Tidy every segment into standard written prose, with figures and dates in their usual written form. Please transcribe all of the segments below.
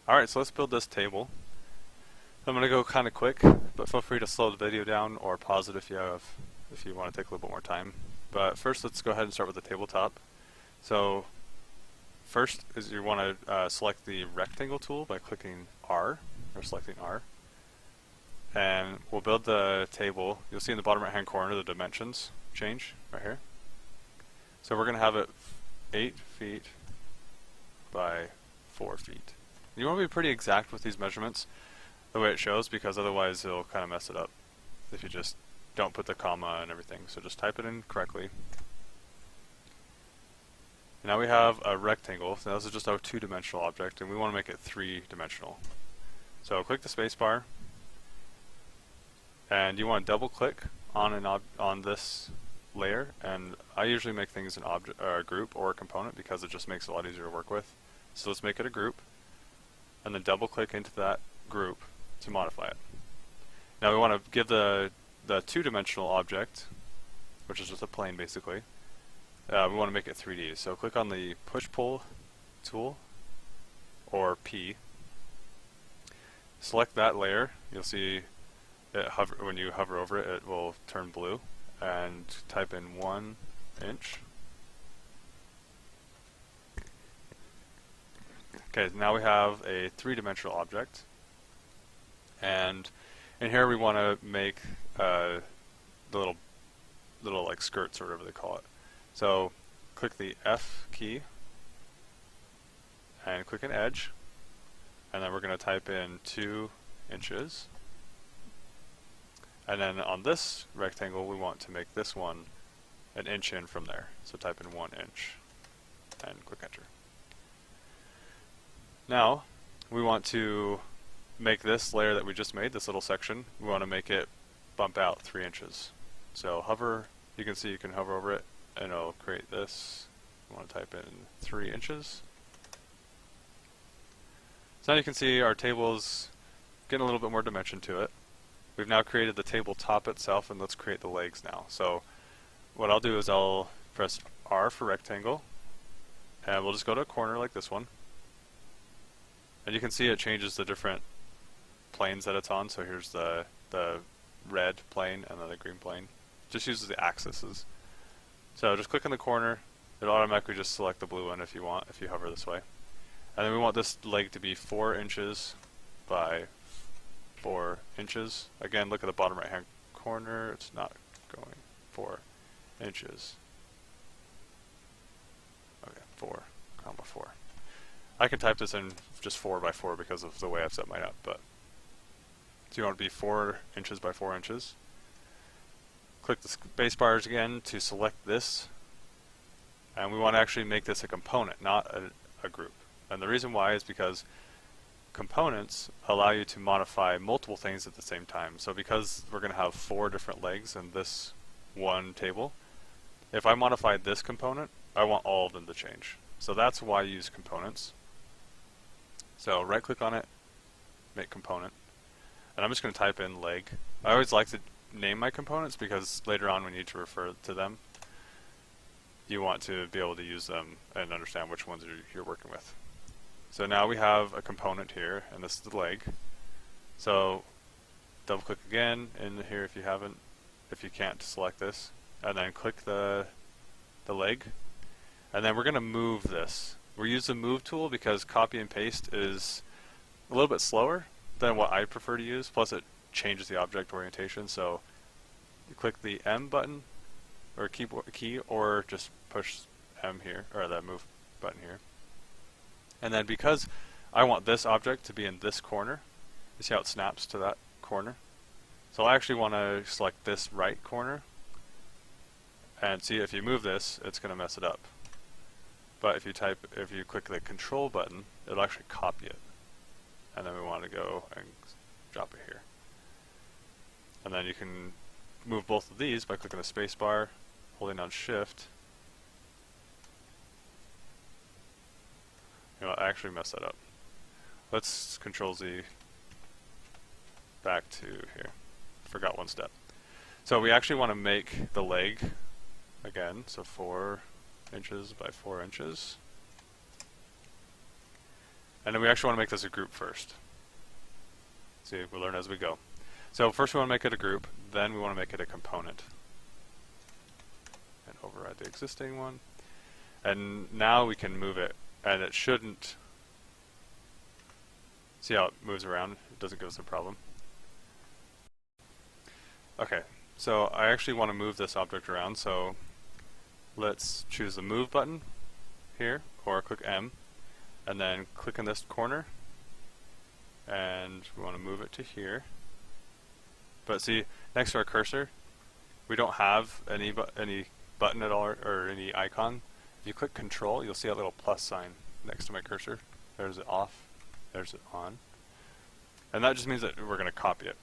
Alright, so let's build this table. I'm going to go kind of quick, but feel free to slow the video down or pause it if you want to take a little bit more time. But first, let's go ahead and start with the tabletop. So first is you want to select the rectangle tool by clicking R, or selecting R. And we'll build the table. You'll see in the bottom right hand corner the dimensions change right here. So we're going to have it 8 feet by 4 feet. You want to be pretty exact with these measurements the way it shows, because otherwise it'll kind of mess it up if you just don't put the comma and everything. So just type it in correctly. Now we have a rectangle. Now this is just a two-dimensional object, and we want to make it three-dimensional. So click the space bar, and you want to double click on this layer, and I usually make things an object, a group or a component, because it just makes it a lot easier to work with. So let's make it a group, and then double click into that group to modify it. Now we want to give the two-dimensional object, which is just a plane basically, we want to make it 3D. So click on the push-pull tool, or P. Select that layer. You'll see it when you hover over it, it will turn blue. And type in 1 inch. Okay, now we have a three-dimensional object. And in here we want to make the little like skirts or whatever they call it. So click the F key and click an edge, and then we're going to type in 2 inches. And then on this rectangle we want to make this one an inch in from there. So type in 1 inch and click enter. Now we want to make this layer that we just made, this little section, we want to make it bump out 3 inches. So hover, you can see you can hover over it and it'll create this. We want to type in 3 inches. So now you can see our table is getting a little bit more dimension to it. We've now created the tabletop itself, and let's create the legs now. So what I'll do is I'll press R for rectangle, and we'll just go to a corner like this one. And you can see it changes the different planes that it's on. So here's the red plane and then the green plane. Just uses the axes. So just click in the corner. It'll automatically just select the blue one if you want, if you hover this way. And then we want this leg to be 4 inches by 4 inches. Again, look at the bottom right hand corner. It's not going 4 inches. Okay, 4, 4. I can type this in just 4 by 4 because of the way I've set mine up. But so you want it to be 4 inches by 4 inches. Click the space bars again to select this, and we want to actually make this a component, not a group. And the reason why is because components allow you to modify multiple things at the same time. So because we're going to have 4 different legs in this one table, if I modify this component, I want all of them to change. So that's why I use components. So right click on it, make component, and I'm just going to type in leg. I always like to name my components because later on when you need to refer to them, you want to be able to use them and understand which ones you're working with. So now we have a component here, and this is the leg. So double click again in here if you can't select this, and then click the leg, and then we're going to move this. We're using the move tool because copy and paste is a little bit slower than what I prefer to use, plus it changes the object orientation. So you click the M button or key, or just push M here, or the move button here. And then because I want this object to be in this corner, you see how it snaps to that corner? So I actually want to select this right corner, and see if you move this, it's going to mess it up. But if you click the control button, it'll actually copy it. And then we want to go and drop it here. And then you can move both of these by clicking the space bar, holding down shift. You know, I actually messed that up. Let's control Z back to here. Forgot one step. So we actually want to make the leg again, so 4 inches by 4 inches. And then we actually want to make this a group first. See, we'll learn as we go. So first we want to make it a group, then we want to make it a component. And override the existing one. And now we can move it, and it shouldn't. See how it moves around? It doesn't give us a problem. Okay, so I actually want to move this object around, so let's choose the move button here, or click M, and then click in this corner, and we want to move it to here. But see, next to our cursor, we don't have any button at all, or any icon. If you click Control, you'll see a little plus sign next to my cursor. There's it off, there's it on. And that just means that we're going to copy it.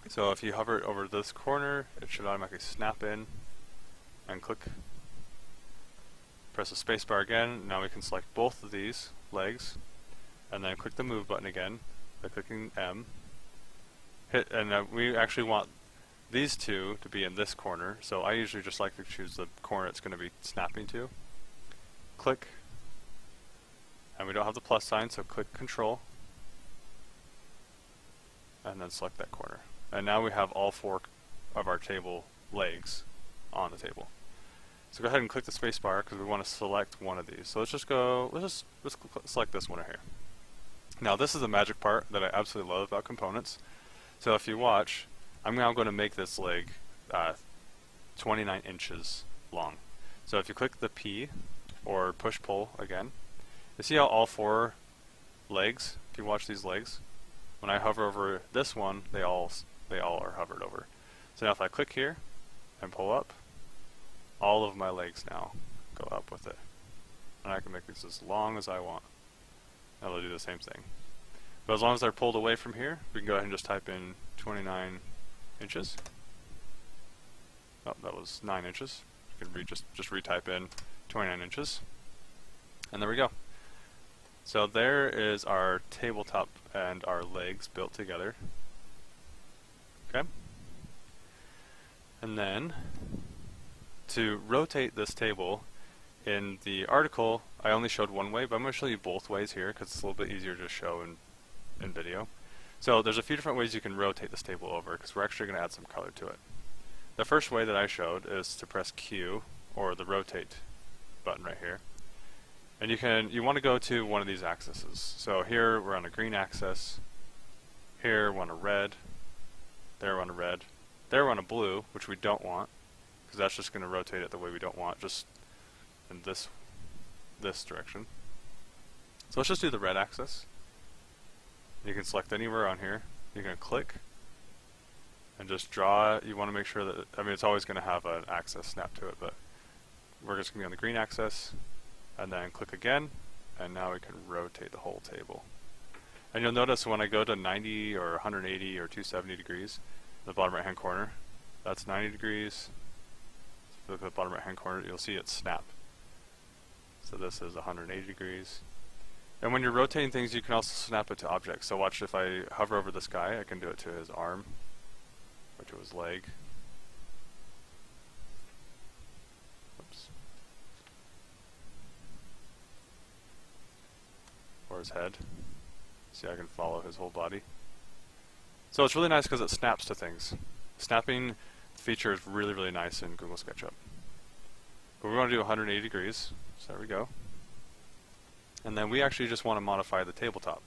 So if you hover it over this corner, it should automatically snap in, and press the spacebar again. Now we can select both of these legs, and then click the move button again by clicking M. And we actually want these two to be in this corner, so I usually just like to choose the corner it's going to be snapping to. Click, and we don't have the plus sign, so click Control, and then select that corner. And now we have all 4 of our table legs on the table. So go ahead and click the space bar because we want to select one of these. So let's select this one right here. Now this is the magic part that I absolutely love about components. So if you watch, I'm now going to make this leg 29 inches long. So if you click the P or push pull again, you see how all 4 legs, if you watch these legs, when I hover over this one, they all are hovered over. So now if I click here and pull up, all of my legs now go up with it. And I can make these as long as I want. Now they'll do the same thing. But as long as they're pulled away from here, we can go ahead and just type in 29 inches. Oh, that was 9 inches. You can just retype in 29 inches. And there we go. So there is our tabletop and our legs built together. Okay. And then to rotate this table, in the article I only showed one way, but I'm going to show you both ways here because it's a little bit easier to show in video. So there's a few different ways you can rotate this table over because we're actually going to add some color to it. The first way that I showed is to press Q, or the rotate button right here. And you want to go to one of these axes. So here we're on a green axis, here we're on a red, there we're on a red, there we're on a blue, which we don't want, because that's just going to rotate it the way we don't want, just in this direction. So let's just do the red axis. You can select anywhere on here. You can click and just draw. You want to make sure that, it's always going to have an axis snap to it, but we're just going to be on the green axis, and then click again, and now we can rotate the whole table. And you'll notice when I go to 90 or 180 or 270 degrees, in the bottom right hand corner, that's 90 degrees. If you look at the bottom right hand corner, you'll see it snap. So this is 180 degrees. And when you're rotating things, you can also snap it to objects. So watch, if I hover over this guy, I can do it to his arm, or to his leg. Oops. Or his head. See, I can follow his whole body. So it's really nice because it snaps to things. Snapping feature is really, really nice in Google SketchUp. But we want to do 180 degrees, so there we go. And then we actually just want to modify the tabletop.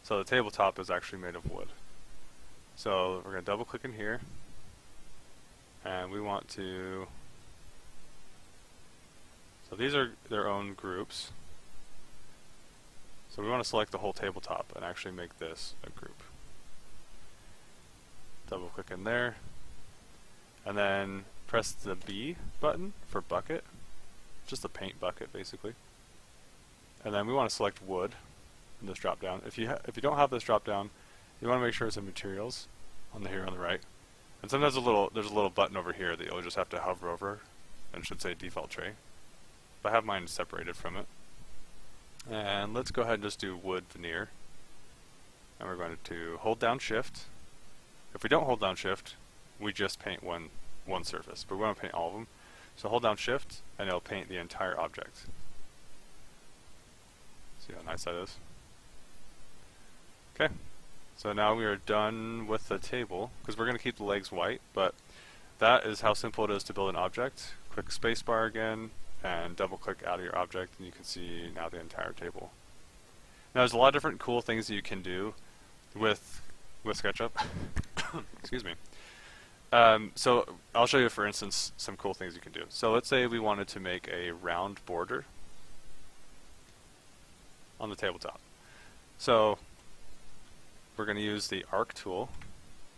So the tabletop is actually made of wood. So we're going to double click in here, and we want to, so these are their own groups. So we want to select the whole tabletop and actually make this a group. Double click in there, and then press the B button for bucket, just a paint bucket basically. And then we want to select wood in this drop down. If you don't have this drop down, you want to make sure it's in materials on the right. And sometimes there's a little button over here that you'll just have to hover over, and it should say default tray. But I have mine separated from it. And let's go ahead and just do wood veneer. And we're going to hold down shift. If we don't hold down shift, we just paint one surface, but we want to paint all of them. So hold down shift, and it'll paint the entire object. See how nice that is? Okay, so now we are done with the table, because we're going to keep the legs white, but that is how simple it is to build an object. Click spacebar again, and double click out of your object, and you can see now the entire table. Now there's a lot of different cool things that you can do with SketchUp. Excuse me. So I'll show you, for instance, some cool things you can do. So let's say we wanted to make a round border on the tabletop. So we're going to use the arc tool.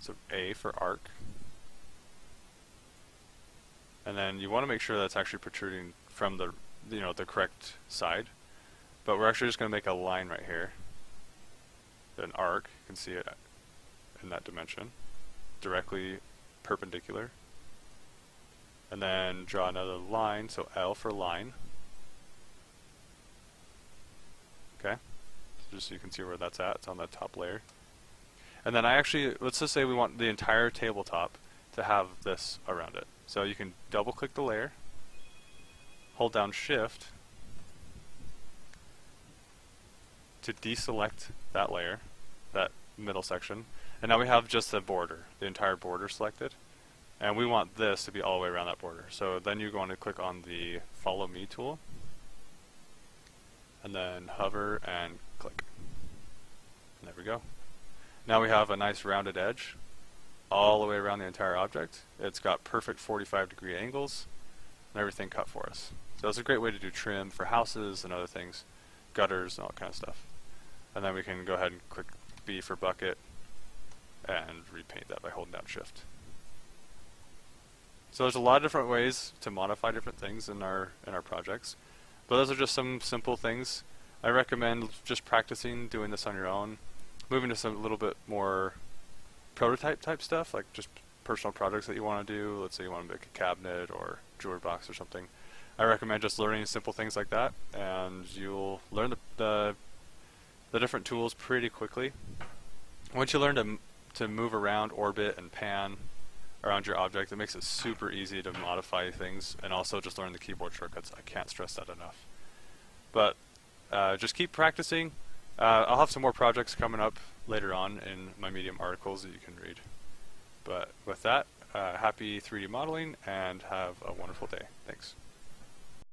So A for arc. And then you want to make sure that's actually protruding from the the correct side. But we're actually just going to make a line right here. An arc, you can see it in that dimension, directly perpendicular. And then draw another line, so L for line. Okay, so just so you can see where that's at, it's on that top layer. And then let's just say we want the entire tabletop to have this around it. So you can double click the layer, hold down Shift to deselect that layer, that middle section, and now we have just the border, the entire border selected, and we want this to be all the way around that border. So then you're going to click on the Follow Me tool, and then hover and click. And there we go. Now we have a nice rounded edge all the way around the entire object. It's got perfect 45-degree angles and everything cut for us. So it's a great way to do trim for houses and other things, gutters and all kind of stuff. And then we can go ahead and click B for bucket and repaint that by holding down Shift. So there's a lot of different ways to modify different things in our projects, but those are just some simple things. I recommend just practicing doing this on your own, moving to some little bit more prototype type stuff, like just personal projects that you want to do. Let's say you want to make a cabinet or jewelry box or something. I recommend just learning simple things like that, and you'll learn the different tools pretty quickly. Once you learn to move around, orbit, and pan around your object, it makes it super easy to modify things, and also just learn the keyboard shortcuts. I can't stress that enough. But just keep practicing. I'll have some more projects coming up later on in my Medium articles that you can read. But with that, happy 3D modeling and have a wonderful day. Thanks.